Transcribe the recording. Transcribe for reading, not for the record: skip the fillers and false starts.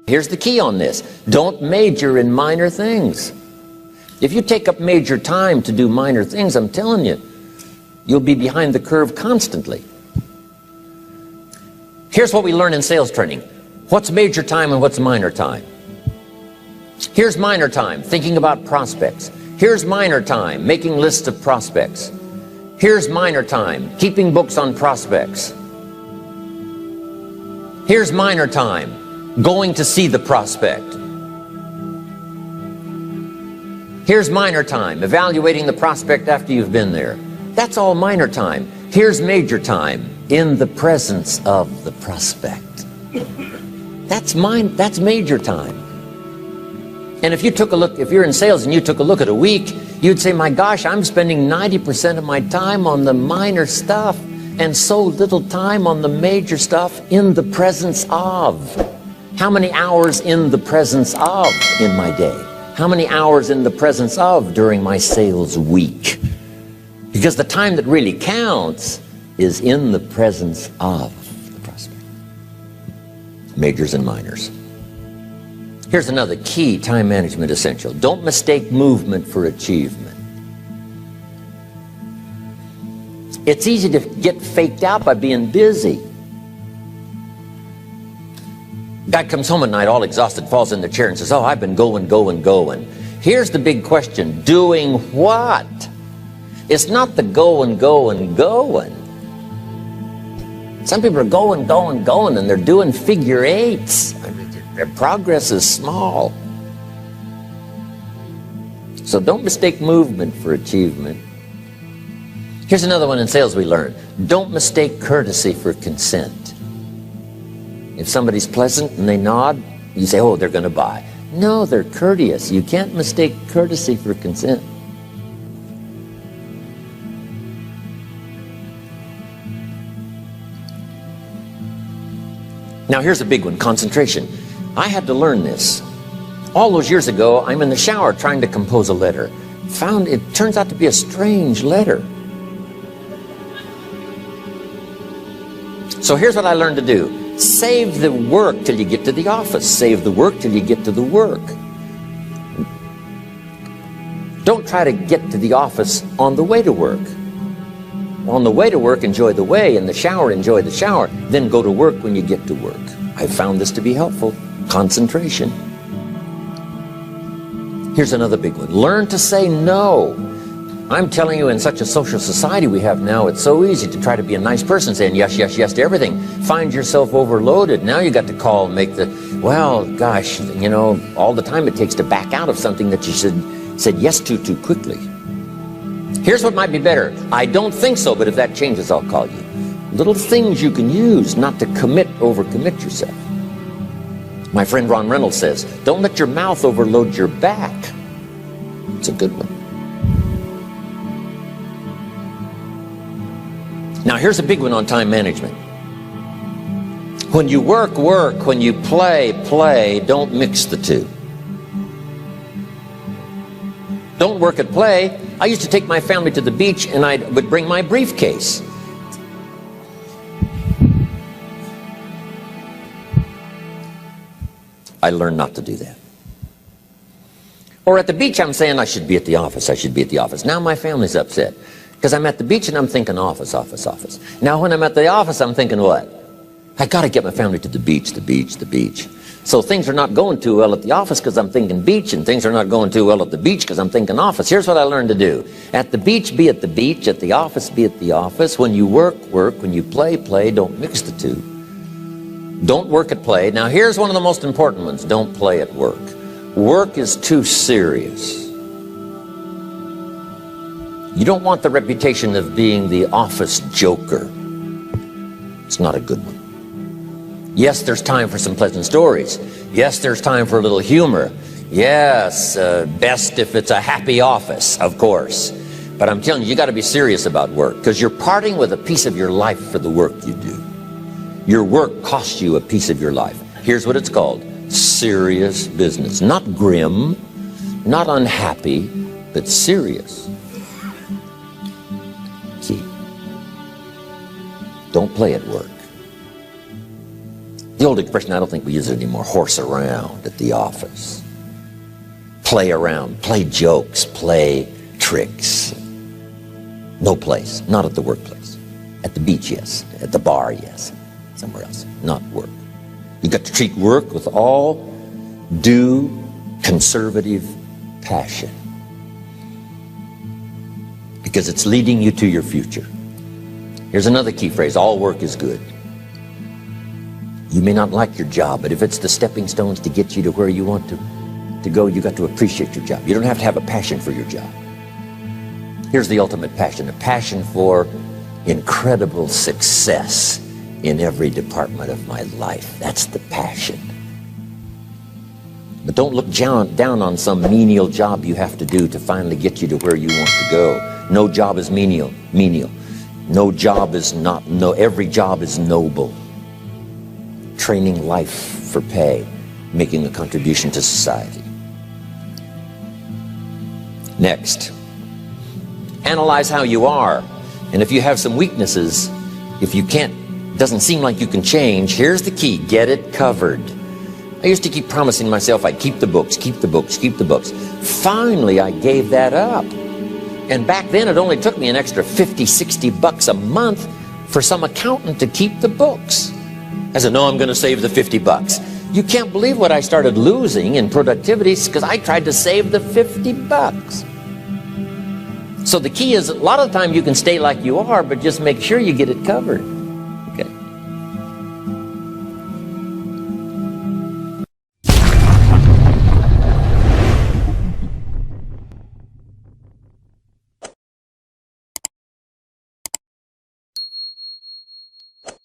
Here's the key on this. Don't major in minor things. If you take up major time to do minor things, I'm telling you, you'll be behind the curve constantly. Here's what we learn in sales training. What's major time and what's minor time? Here's minor time, thinking about prospects. Here's minor time, making lists of prospects. Here's minor time, keeping books on prospects. Here's minor time, going to see the prospect. Here's minor time, evaluating the prospect after you've been there. That's all minor time. Here's major time, in the presence of the prospect. That's major time. And if you took a look, if you're in sales and you took a look at a week, you'd say, my gosh, I'm spending 90% of my time on the minor stuff and so little time on the major stuff in the presence of. How many hours in the presence of in my day? How many hours in the presence of during my sales week? Because the time that really counts is in the presence of the prospect. Majors and minors. Here's another key time management essential. Don't mistake movement for achievement. It's easy to get faked out by being busy. Guy comes home at night all exhausted, falls in the chair and says, oh, I've been going. Here's the big question. Doing what? It's not the going. Some people are going, and they're doing figure eights. I mean, their progress is small. So don't mistake movement for achievement. Here's another one in sales we learned. Don't mistake courtesy for consent. If somebody's pleasant and they nod, you say, oh, they're going to buy. No, they're courteous. You can't mistake courtesy for consent. Now here's a big one, concentration. I had to learn this. All those years ago, I'm in the shower trying to compose a letter. Found it turns out to be a strange letter. So here's what I learned to do. Save the work till you get to the office. Save the work till you get to the work. Don't try to get to the office on the way to work. On the way to work, enjoy the way. In the shower, enjoy the shower. Then go to work when you get to work. I found this to be helpful. Concentration. Here's another big one. Learn to say no. I'm telling you, in such a social society we have now, it's so easy to try to be a nice person, saying yes to everything. Find yourself overloaded. Now you got to call and make the, well, gosh, you know, all the time it takes to back out of something that you said yes to too quickly. Here's what might be better. I don't think so, but if that changes, I'll call you. Little things you can use not to overcommit yourself. My friend Ron Reynolds says, don't let your mouth overload your back. It's a good one. Now here's a big one on time management. When you work, when you play, don't mix the two. Don't work at play. I used to take my family to the beach and I would bring my briefcase. I learned not to do that. Or at the beach, I'm saying I should be at the office. Now my family's upset because I'm at the beach and I'm thinking office. Now when I'm at the office, I'm thinking what? I got to get my family to the beach. So things are not going too well at the office because I'm thinking beach, and things are not going too well at the beach because I'm thinking office. Here's what I learned to do. At the beach, be at the beach. At the office, be at the office. When you work. When you play. Don't mix the two. Don't work at play. Now here's one of the most important ones. Don't play at work. Work is too serious. You don't want the reputation of being the office joker. It's not a good one. Yes, there's time for some pleasant stories. Yes, there's time for a little humor. Yes, best if it's a happy office, of course. But I'm telling you got to be serious about work because you're parting with a piece of your life for the work you do. Your work costs you a piece of your life. Here's what it's called. Serious business. Not grim, not unhappy, but serious. Key. Don't play at work. The old expression, I don't think we use it anymore, horse around at the office. Play around, play jokes, play tricks. No place, not at the workplace. At the beach, yes. At the bar, yes. Somewhere else, not work. You've got to treat work with all due conservative passion, because it's leading you to your future. Here's another key phrase: all work is good. You may not like your job, but if it's the stepping stones to get you to where you want to go, you got to appreciate your job. You don't have to have a passion for your job. Here's the ultimate passion: a passion for incredible success in every department of my life. That's the passion. But don't look down on some menial job you have to do to finally get you to where you want to go. No job is menial. No job is not, every job is noble. Training life for pay, making a contribution to society. Next, analyze how you are. And if you have some weaknesses, if you doesn't seem like you can change, here's the key: get it covered. I used to keep promising myself I'd keep the books, keep the books, keep the books. Finally, I gave that up. And back then, it only took me an extra $50, $60 a month for some accountant to keep the books. I said, no, I'm going to save the $50. You can't believe what I started losing in productivity because I tried to save the $50. So the key is, a lot of the time you can stay like you are, but just make sure you get it covered.